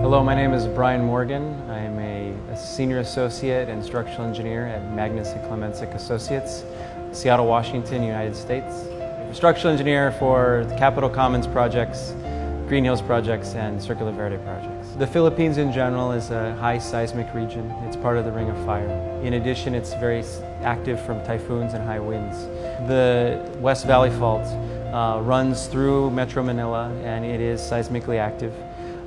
Hello, my name is Brian Morgan. I am a senior associate and structural engineer at Magnus and Clemensic Associates, Seattle, Washington, United States. I'm a structural engineer for the Capitol Commons projects, Green Hills projects, and Circular Verde projects. The Philippines in general is a high seismic region. It's part of the Ring of Fire. In addition, it's very active from typhoons and high winds. The West Valley Fault runs through Metro Manila, and it is seismically active.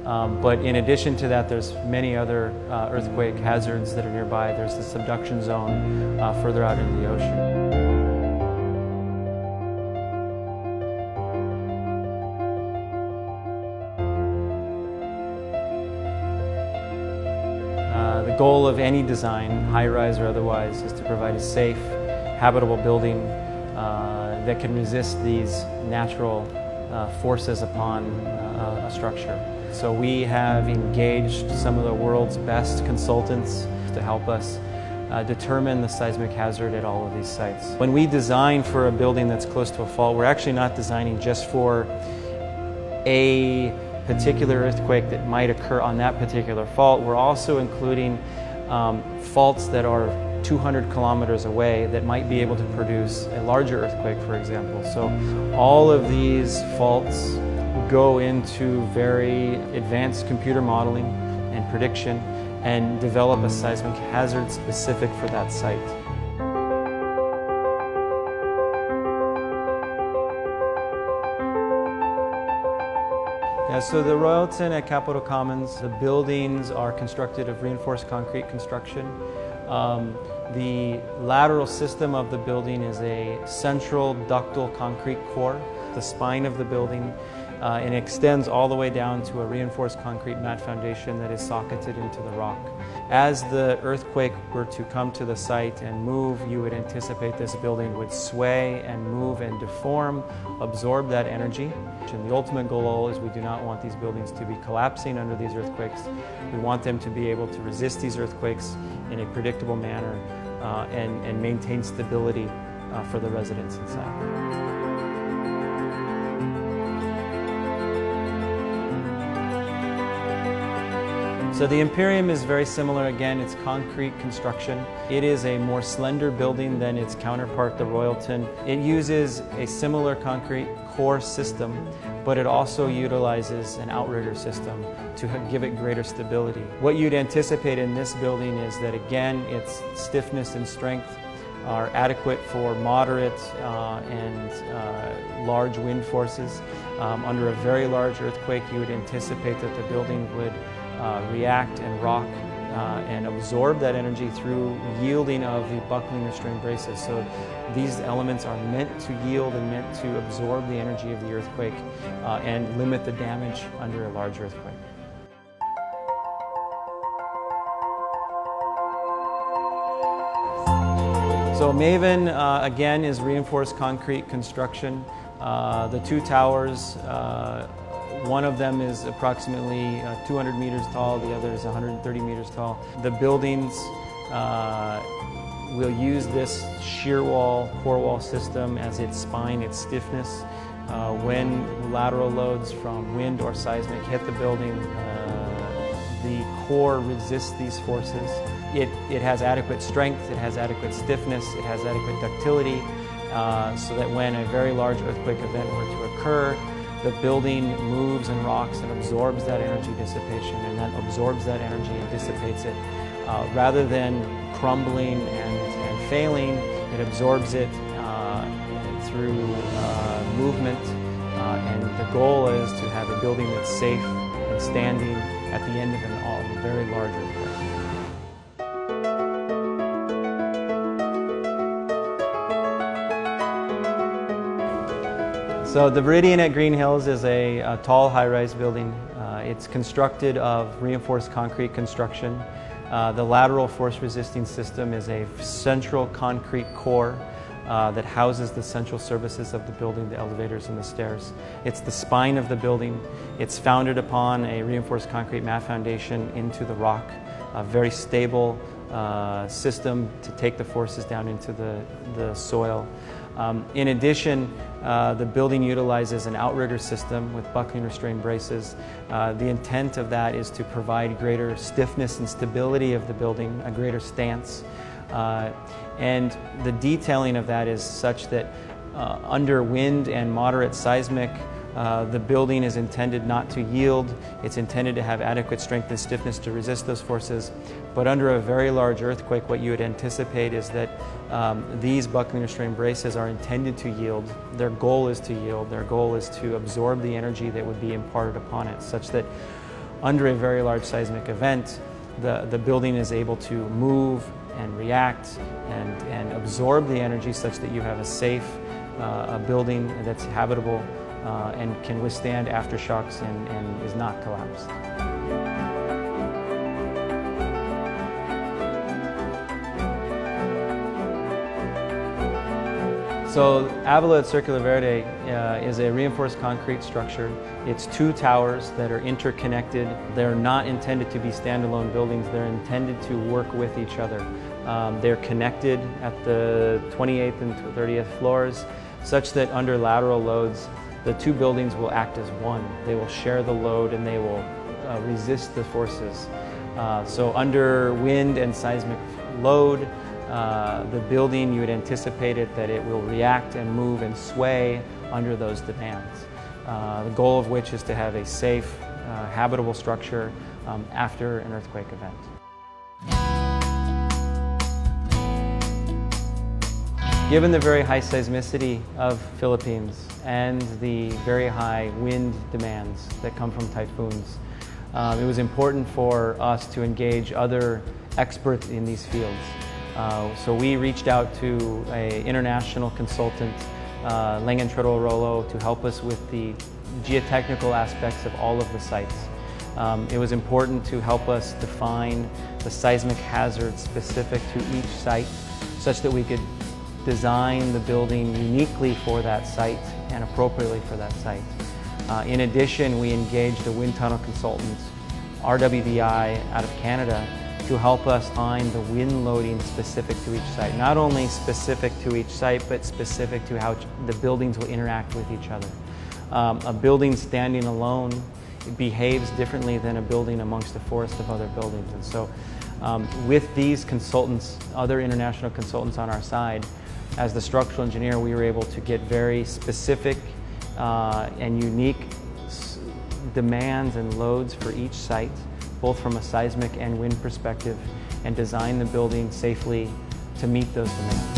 But in addition to that, there's many other earthquake hazards that are nearby. There's the subduction zone further out into the ocean. The goal of any design, high-rise or otherwise, is to provide a safe, habitable building that can resist these natural forces upon a structure. So we have engaged some of the world's best consultants to help us determine the seismic hazard at all of these sites. When we design for a building that's close to a fault, we're actually not designing just for a particular earthquake that might occur on that particular fault. We're also including faults that are 200 kilometers away that might be able to produce a larger earthquake, for example. So all of these faults go into very advanced computer modeling and prediction and develop a seismic hazard specific for that site. Yeah, so the Royalton at Capitol Commons, the buildings are constructed of reinforced concrete construction. The lateral system of the building is a central ductile concrete core, the spine of the building, and extends all the way down to a reinforced concrete mat foundation that is socketed into the rock. As the earthquake were to come to the site and move, you would anticipate this building would sway and move and deform, absorb that energy. And the ultimate goal is we do not want these buildings to be collapsing under these earthquakes. We want them to be able to resist these earthquakes in a predictable manner and maintain stability for the residents inside. So the Imperium is very similar. Again, it's concrete construction. It is a more slender building than its counterpart, the Royalton. It uses a similar concrete core system, but it also utilizes an outrigger system to give it greater stability. What you'd anticipate in this building is that, again, its stiffness and strength are adequate for moderate and large wind forces. Under a very large earthquake, you would anticipate that the building would react and rock and absorb that energy through yielding of the buckling restraint braces. So these elements are meant to yield and meant to absorb the energy of the earthquake and limit the damage under a large earthquake. So Maven, again, is reinforced concrete construction. The two towers, one of them is approximately 200 meters tall, the other is 130 meters tall. The buildings will use this shear wall, core wall system as its spine, its stiffness. When lateral loads from wind or seismic hit the building, the core resists these forces. It has adequate strength, it has adequate stiffness, it has adequate ductility, so that when a very large earthquake event were to occur, the building moves and rocks and absorbs that energy dissipation, and then absorbs that energy and dissipates it. Rather than crumbling and failing, it absorbs it through movement, and the goal is to have a building that's safe and standing at the end of a very large earthquake. So the Viridian at Green Hills is a tall high-rise building. It's constructed of reinforced concrete construction. The lateral force-resisting system is a central concrete core that houses the central services of the building, the elevators and the stairs. It's the spine of the building. It's founded upon a reinforced concrete mat foundation into the rock, a very stable system to take the forces down into the soil. In addition, The building utilizes an outrigger system with buckling restraint braces. The intent of that is to provide greater stiffness and stability of the building, a greater stance. And the detailing of that is such that under wind and moderate seismic, the building is intended not to yield. It's intended to have adequate strength and stiffness to resist those forces. But under a very large earthquake, what you would anticipate is that these buckling restraint braces are intended to yield. Their goal is to yield. Their goal is to absorb the energy that would be imparted upon it, such that under a very large seismic event, the building is able to move and react and absorb the energy such that you have a safe building that's habitable and can withstand aftershocks and is not collapsed. So Avila at Circular Verde is a reinforced concrete structure. It's 2 towers that are interconnected. They're not intended to be standalone buildings. They're intended to work with each other. They're connected at the 28th and 30th floors such that under lateral loads, the 2 buildings will act as one. They will share the load and they will resist the forces. So under wind and seismic load, the building, you would anticipate it that it will react and move and sway under those demands. The goal of which is to have a safe, habitable structure after an earthquake event. Given the very high seismicity of Philippines and the very high wind demands that come from typhoons, it was important for us to engage other experts in these fields. So we reached out to an international consultant, Rollo, to help us with the geotechnical aspects of all of the sites. It was important to help us define the seismic hazards specific to each site such that we could design the building uniquely for that site and appropriately for that site. In addition, we engaged a wind tunnel consultant, RWDI, out of Canada, to help us find the wind loading specific to each site. Not only specific to each site, but specific to how the buildings will interact with each other. A building standing alone, it behaves differently than a building amongst a forest of other buildings. And so with these consultants, other international consultants on our side, as the structural engineer, we were able to get very specific and unique demands and loads for each site, both from a seismic and wind perspective, and design the building safely to meet those demands.